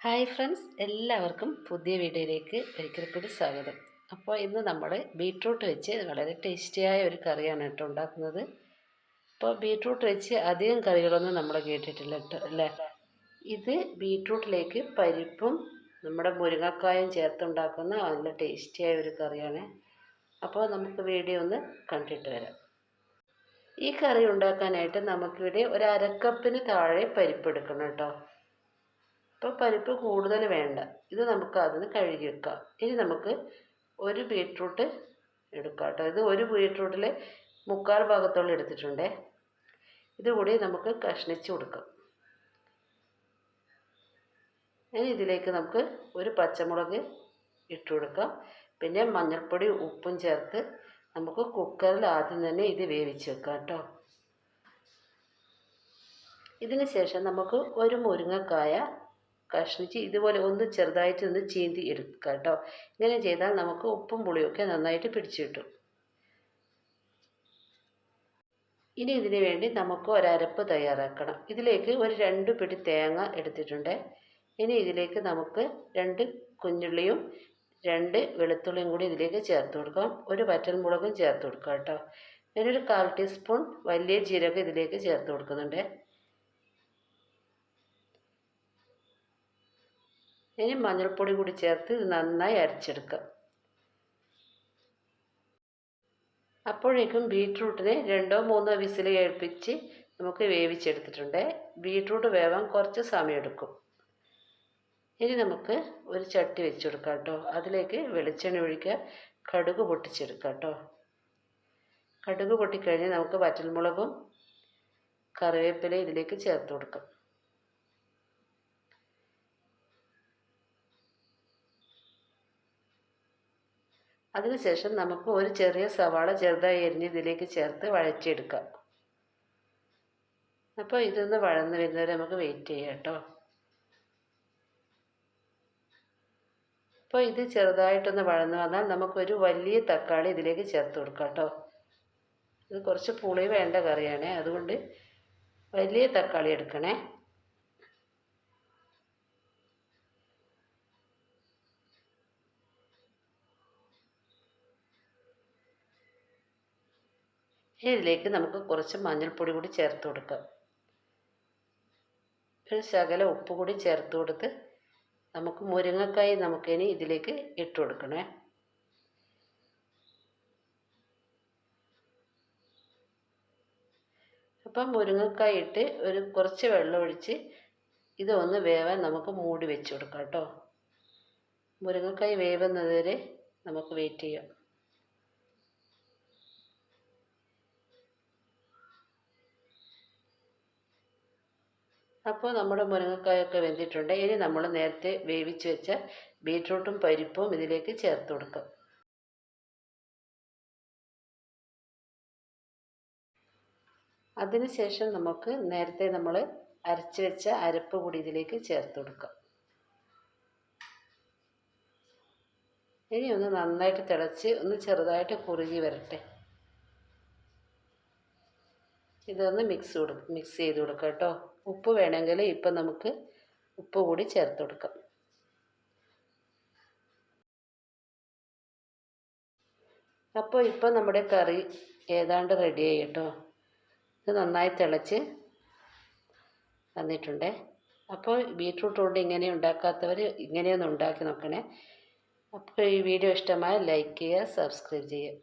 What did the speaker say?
Hi friends, എല്ലാവർക്കും പുതിയ വീഡിയോയിലേക്ക് ഒരിക്കൽ കൂടി സ്വാഗതം. അപ്പോൾ ഇന്ന് നമ്മൾ ബീട്രൂട്ട് വെച്ച് വളരെ ടേസ്റ്റിയായ ഒരു കറിയാണ് കേട്ടോ ഉണ്ടാക്കുന്നത്. അപ്പോൾ ബീട്രൂട്ട് വെച്ച് അധികം കറികളൊന്നും നമ്മൾ കേട്ടിട്ടില്ല കേട്ടോ അല്ലേ. ഇത് ബീട്രൂട്ടിലേക്ക് പരിപ്പും നമ്മുടെ മുരിങ്ങക്കായും ചേർത്തുണ്ടാക്കുന്ന നല്ല ടേസ്റ്റിയായ ഒരു കറിയാണ്. അപ്പോൾ നമുക്ക് വീഡിയോ ഒന്ന് കണ്ടിട്ട് വരാം. ഈ കറി ഉണ്ടാക്കാനായിട്ട് നമുക്കിവിടെ ഒരു അരക്കപ്പിന് താഴെ പരിപ്പ് എടുക്കണം കേട്ടോ. അപ്പോൾ പരിപ്പ് കൂടുതൽ വേണ്ട. ഇത് നമുക്ക് അതിന് കഴുകി വെക്കാം. ഇനി നമുക്ക് ഒരു ബീട്രൂട്ട് എടുക്കാം കേട്ടോ. ഇത് ഒരു ബീട്രൂട്ടിൽ 3/4 ഭാഗത്തോളം എടുത്തിട്ടുണ്ട്. ഇതുകൂടി നമുക്ക് കഷ്ണിച്ച് കൊടുക്കാം. ഇനി ഇതിലേക്ക് നമുക്ക് ഒരു പച്ചമുളക് ഇട്ട് കൊടുക്കാം. പിന്നെ മഞ്ഞൾപ്പൊടി ഉപ്പും ചേർത്ത് നമുക്ക് കുക്കറിൽ ആദ്യം തന്നെ ഇത് വേവിച്ച് വെക്കാം കേട്ടോ. ഇതിന് ശേഷം നമുക്ക് ഒരു മുരിങ്ങക്കായ കഷ്ണിച്ച് ഇതുപോലെ ഒന്ന് ചെറുതായിട്ട് ഒന്ന് ചീന്തി എടുക്കുക കേട്ടോ. ഇങ്ങനെ ചെയ്താൽ നമുക്ക് ഉപ്പും പുളിയൊക്കെ നന്നായിട്ട് പിടിച്ചു കിട്ടും. ഇനി ഇതിന് വേണ്ടി നമുക്ക് ഒരരപ്പ് തയ്യാറാക്കണം. ഇതിലേക്ക് ഒരു 2 പിടി തേങ്ങ എടുത്തിട്ടുണ്ട്. ഇനി ഇതിലേക്ക് നമുക്ക് 2 കുഞ്ഞുള്ളിയും 2 വെളുത്തുള്ളിയും കൂടി ഇതിലേക്ക് ചേർത്ത് കൊടുക്കാം. ഒരു വറ്റൽമുളകും ചേർത്ത് കൊടുക്കാം കേട്ടോ. ഞാനൊരു 1/4 ടീസ്പൂൺ വലിയ ജീരകം ഇതിലേക്ക് ചേർത്ത് കൊടുക്കുന്നുണ്ട്. ഇനി മഞ്ഞൾപ്പൊടി കൂടി ചേർത്ത് ഇത് നന്നായി അരച്ചെടുക്കാം. അപ്പോഴേക്കും ബീട്രൂട്ടിനെ 2-3 വിസിൽ കേൾപ്പിച്ച് നമുക്ക് വേവിച്ചെടുത്തിട്ടുണ്ട്. ബീട്രൂട്ട് വേവാൻ കുറച്ച് സമയമെടുക്കും. ഇനി നമുക്ക് ഒരു ചട്ടി വെച്ച് കൊടുക്കാം കേട്ടോ. അതിലേക്ക് വെളിച്ചെണ്ണ ഒഴിക്കുക, കടുക് പൊട്ടിച്ചെടുക്കാം കേട്ടോ. കടുക് പൊട്ടിക്കഴിഞ്ഞ് നമുക്ക് വറ്റൽമുളകും കറിവേപ്പിലയും ഇതിലേക്ക് ചേർത്ത് കൊടുക്കാം. അതിനുശേഷം നമുക്ക് ഒരു ചെറിയ സവാള ചെറുതായി എരിഞ്ഞ് ഇതിലേക്ക് ചേർത്ത് വഴറ്റിയെടുക്കാം. അപ്പോൾ ഇതൊന്ന് വഴന്ന് വരുന്നവരെ നമുക്ക് വെയിറ്റ് ചെയ്യാം കേട്ടോ. അപ്പോൾ ഇത് ചെറുതായിട്ടൊന്ന് വഴന്ന് വന്നാൽ നമുക്കൊരു വലിയ തക്കാളി ഇതിലേക്ക് ചേർത്ത് കൊടുക്കാം കേട്ടോ. ഇത് കുറച്ച് പുളി വേണ്ട കറിയാണ്, അതുകൊണ്ട് വലിയ തക്കാളി എടുക്കണേ. ഇതിലേക്ക് നമുക്ക് കുറച്ച് മഞ്ഞൾപ്പൊടി കൂടി ചേർത്ത് കൊടുക്കാം. ഒരു ശകല ഉപ്പ് കൂടി ചേർത്ത് കൊടുത്ത് നമുക്ക് മുരിങ്ങക്കായി നമുക്കിനി ഇതിലേക്ക് ഇട്ട് കൊടുക്കണേ. അപ്പം മുരിങ്ങക്കായി ഇട്ട് ഒരു കുറച്ച് വെള്ളം ഒഴിച്ച് ഇതൊന്ന് വേവാൻ നമുക്ക് മൂടി വെച്ച് കൊടുക്കാം കേട്ടോ. മുരിങ്ങക്കായി വേവുന്നത് വരെ നമുക്ക് വെയിറ്റ് ചെയ്യാം. അപ്പോൾ നമ്മുടെ മുരിങ്ങക്കായൊക്കെ വെന്തിട്ടുണ്ട്. ഇനി നമ്മൾ നേരത്തെ വേവിച്ച് വെച്ച ബീട്രൂട്ടും പരിപ്പും ഇതിലേക്ക് ചേർത്ത് കൊടുക്കാം. അതിനുശേഷം നമുക്ക് നേരത്തെ നമ്മൾ അരച്ച് വെച്ച അരപ്പ് കൂടി ഇതിലേക്ക് ചേർത്ത് കൊടുക്കാം. ഇനി ഒന്ന് നന്നായിട്ട് തിളച്ച് ഒന്ന് ചെറുതായിട്ട് കുറുകി വരട്ടെ. ഇതൊന്ന് മിക്സ് ചെയ്ത് കൊടുക്കാം കേട്ടോ. ഉപ്പ് വേണമെങ്കിൽ ഇപ്പം നമുക്ക് ഉപ്പ് കൂടി ചേർത്ത് കൊടുക്കാം. അപ്പോൾ ഇപ്പം നമ്മുടെ കറി ഏതാണ്ട് റെഡിയായി കേട്ടോ. ഇത് നന്നായി തിളച്ച് വന്നിട്ടുണ്ട്. അപ്പോൾ ബീട്രൂട്ട് കൊണ്ട് ഇങ്ങനെ ഉണ്ടാക്കാത്തവർ ഇങ്ങനെയൊന്ന് ഉണ്ടാക്കി നോക്കണേ. അപ്പോൾ ഈ വീഡിയോ ഇഷ്ടമായ ലൈക്ക് ചെയ്യുക, സബ്സ്ക്രൈബ് ചെയ്യുക.